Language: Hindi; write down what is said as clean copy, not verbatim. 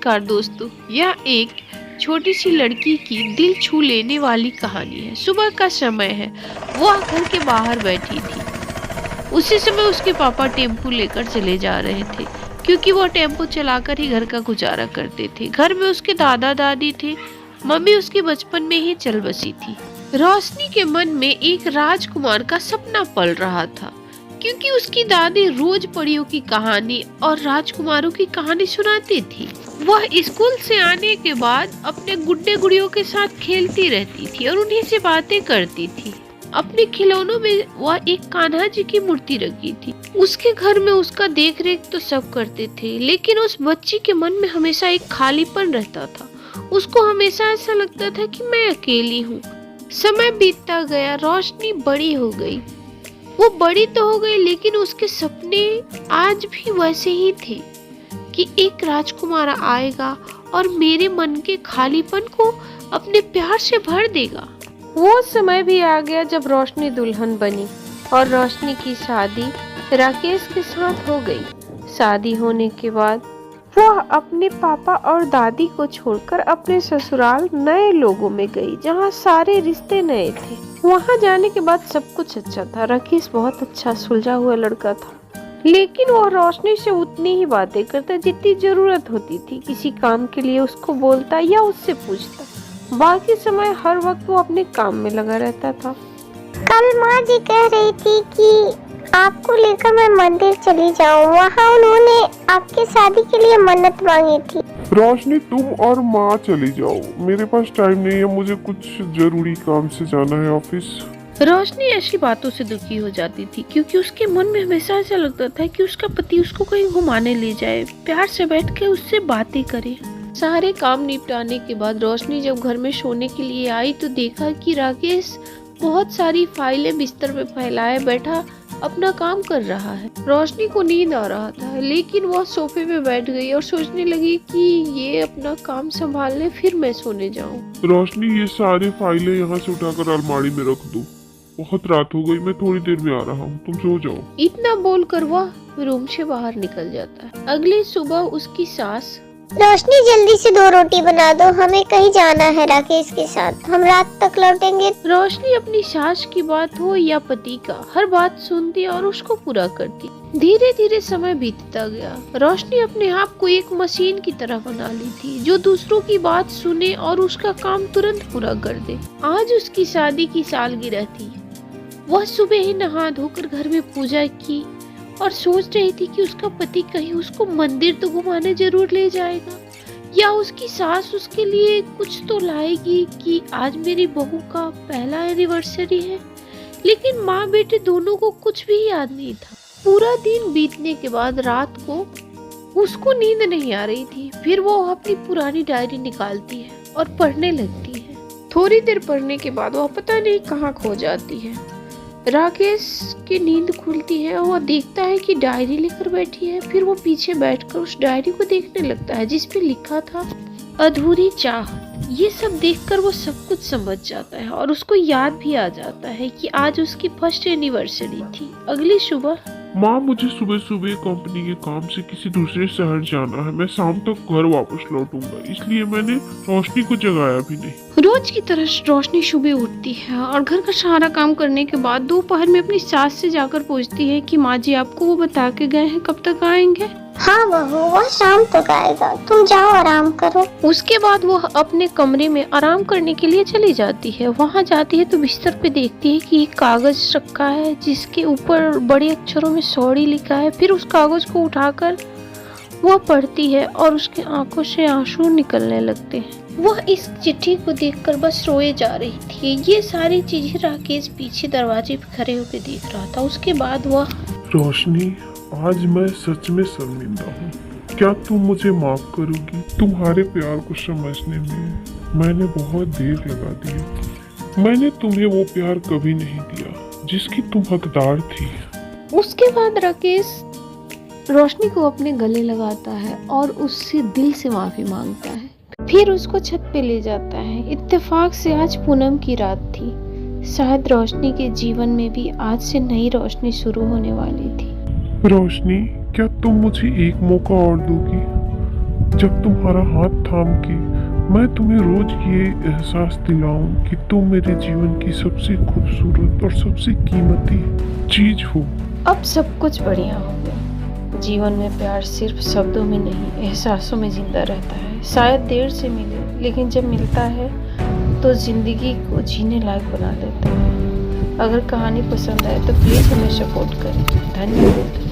नमस्कार दोस्तों, यह एक छोटी सी लड़की की दिल छू लेने वाली कहानी है। सुबह का समय है, वह घर के बाहर बैठी थी। उसी समय उसके पापा टेम्पो लेकर चले जा रहे थे, क्योंकि वह टेम्पो चलाकर ही घर का गुजारा करते थे। घर में उसके दादा दादी थे, मम्मी उसके बचपन में ही चल बसी थी। रोशनी के मन में एक राजकुमार का सपना पल रहा था, क्योंकि उसकी दादी रोज परियों की कहानी और राजकुमारों की कहानी सुनाती थी। वह स्कूल से आने के बाद अपने गुड्डे गुड़ियों के साथ खेलती रहती थी और उन्हीं से बातें करती थी। अपने खिलौनों में वह एक कान्हा जी की मूर्ति रखी थी। उसके घर में उसका देख रेख तो सब करते थे, लेकिन उस बच्ची के मन में हमेशा एक खालीपन रहता था। उसको हमेशा ऐसा लगता था कि मैं अकेली हूँ। समय बीतता गया, रोशनी बड़ी हो गई। वो बड़ी तो हो गई, लेकिन उसके सपने आज भी वैसे ही थे कि एक राजकुमार आएगा और मेरे मन के खालीपन को अपने प्यार से भर देगा। वो समय भी आ गया जब रोशनी दुल्हन बनी और रोशनी की शादी राकेश के साथ हो गई। शादी होने के बाद वह अपने पापा और दादी को छोड़कर अपने ससुराल नए लोगों में गई, जहाँ सारे रिश्ते नए थे। वहाँ जाने के बाद सब कुछ अच्छा था। राकेश बहुत अच्छा सुलझा हुआ लड़का था, लेकिन वह रोशनी से उतनी ही बातें करता जितनी जरूरत होती थी। किसी काम के लिए उसको बोलता या उससे पूछता। बाकी समय हर वक्त वो अपने काम में लगा रहता था। कल माँ जी कह रही थी कि आपको लेकर मैं मंदिर चली जाऊँ। वहाँ उन्होंने आपके शादी के लिए मन्नत मांगी थी। रोशनी, तुम और माँ चली जाओ, मेरे पास टाइम नहीं है, मुझे कुछ जरूरी काम से जाना है ऑफिस। रोशनी ऐसी बातों से दुखी हो जाती थी, क्योंकि उसके मन में हमेशा ऐसा लगता था कि उसका पति उसको कहीं घुमाने ले जाए, प्यार से बैठ के उससे बातें करे। सारे काम निपटाने के बाद रोशनी जब घर में सोने के लिए आई तो देखा कि राकेश बहुत सारी फाइलें बिस्तर पे फैलाए बैठा अपना काम कर रहा है। रोशनी को नींद आ रहा था, लेकिन वह सोफे पे बैठ गई और सोचने लगी कि ये अपना काम संभाल ले, फिर मैं सोने जाऊं। रोशनी, ये सारी फाइलें यहाँ से उठाकर अलमारी में रख दो। बहुत रात हो गई, मैं थोड़ी देर में आ रहा हूँ, तुम सो जाओ। इतना बोलकर वह रूम से बाहर निकल जाता है। अगली सुबह उसकी सास, रोशनी जल्दी से 2 रोटी बना दो, हमें कहीं जाना है राकेश के साथ, हम रात तक लौटेंगे। रोशनी अपनी सास की बात हो या पति का, हर बात सुनती और उसको पूरा करती। धीरे धीरे समय बीतता गया। रोशनी अपने आप को एक मशीन की तरह बना ली थी, जो दूसरों की बात सुने और उसका काम तुरंत पूरा कर दे। आज उसकी शादी की सालगिरह थी। वह सुबह ही नहा धोकर घर में पूजा की और सोच रही थी कि उसका पति कहीं उसको मंदिर तो घुमाने जरूर ले जाएगा, या उसकी सास उसके लिए कुछ तो लाएगी कि आज मेरी बहू का पहला एनिवर्सरी है। लेकिन माँ बेटे दोनों को कुछ भी याद नहीं था। पूरा दिन बीतने के बाद रात को उसको नींद नहीं आ रही थी। फिर वो अपनी पुरानी डायरी निकालती है और पढ़ने लगती है। थोड़ी देर पढ़ने के बाद वह पता नहीं कहाँ खो जाती है। राकेश की नींद खुलती है और वह देखता है कि डायरी लेकर बैठी है। फिर वो पीछे बैठकर उस डायरी को देखने लगता है, जिस पे लिखा था अधूरी चाहत। ये सब देखकर वो सब कुछ समझ जाता है और उसको याद भी आ जाता है कि आज उसकी फर्स्ट एनिवर्सरी थी। अगली सुबह, माँ, मुझे सुबह सुबह कंपनी के काम से किसी दूसरे शहर जाना है, मैं शाम तक घर वापस लौटूंगा, इसलिए मैंने रोशनी को जगाया भी नहीं। रोज की तरह रोशनी सुबह उठती है और घर का सारा काम करने के बाद दोपहर में अपनी सास से जाकर पूछती है कि माँ जी आपको वो बता के गए हैं कब तक आएंगे। हाँ बहू, वह शाम तक आएगा, तुम जाओ आराम करो। उसके बाद वह अपने कमरे में आराम करने के लिए चली जाती है। वहाँ जाती है तो बिस्तर पे देखती है कि एक कागज रखा है, जिसके ऊपर बड़े अक्षरों में सॉरी लिखा है। फिर उस कागज को उठाकर वह पढ़ती है और उसकी आंखों से आंसू निकलने लगते हैं। वह इस चिट्ठी को देखकर बस रोए जा रही थी। ये सारी चीजें राकेश पीछे दरवाजे पे खड़े होकर देख रहा था। उसके बाद वह, रोशनी, आज मैं सच में शर्मिंदा हूँ। क्या तुम मुझे माफ करोगी? तुम्हारे प्यार को समझने में मैंने बहुत देर लगा दी। मैंने तुम्हें वो प्यार कभी नहीं दिया जिसकी तुम हकदार थी। उसके बाद राकेश रोशनी को अपने गले लगाता है और उससे दिल से माफी मांगता है। फिर उसको छत पे ले जाता है। इत्तेफाक से आज पूनम की रात थी। शायद रोशनी के जीवन में भी आज से नई रोशनी शुरू होने वाली थी। रोशनी, क्या तुम मुझे एक मौका और दोगी? जब तुम्हारा हाथ थाम के मैं तुम्हें रोज ये एहसास दिलाऊं कि तुम मेरे जीवन की सबसे खूबसूरत और सबसे कीमती चीज हो। अब सब कुछ बढ़िया हो गया। जीवन में प्यार सिर्फ शब्दों में नहीं, एहसासों में जिंदा रहता है। शायद देर से मिले, लेकिन जब मिलता है तो जिंदगी को जीने लायक बना देता है। अगर कहानी पसंद आए तो प्लीज़ हमें सपोर्ट करें। धन्यवाद।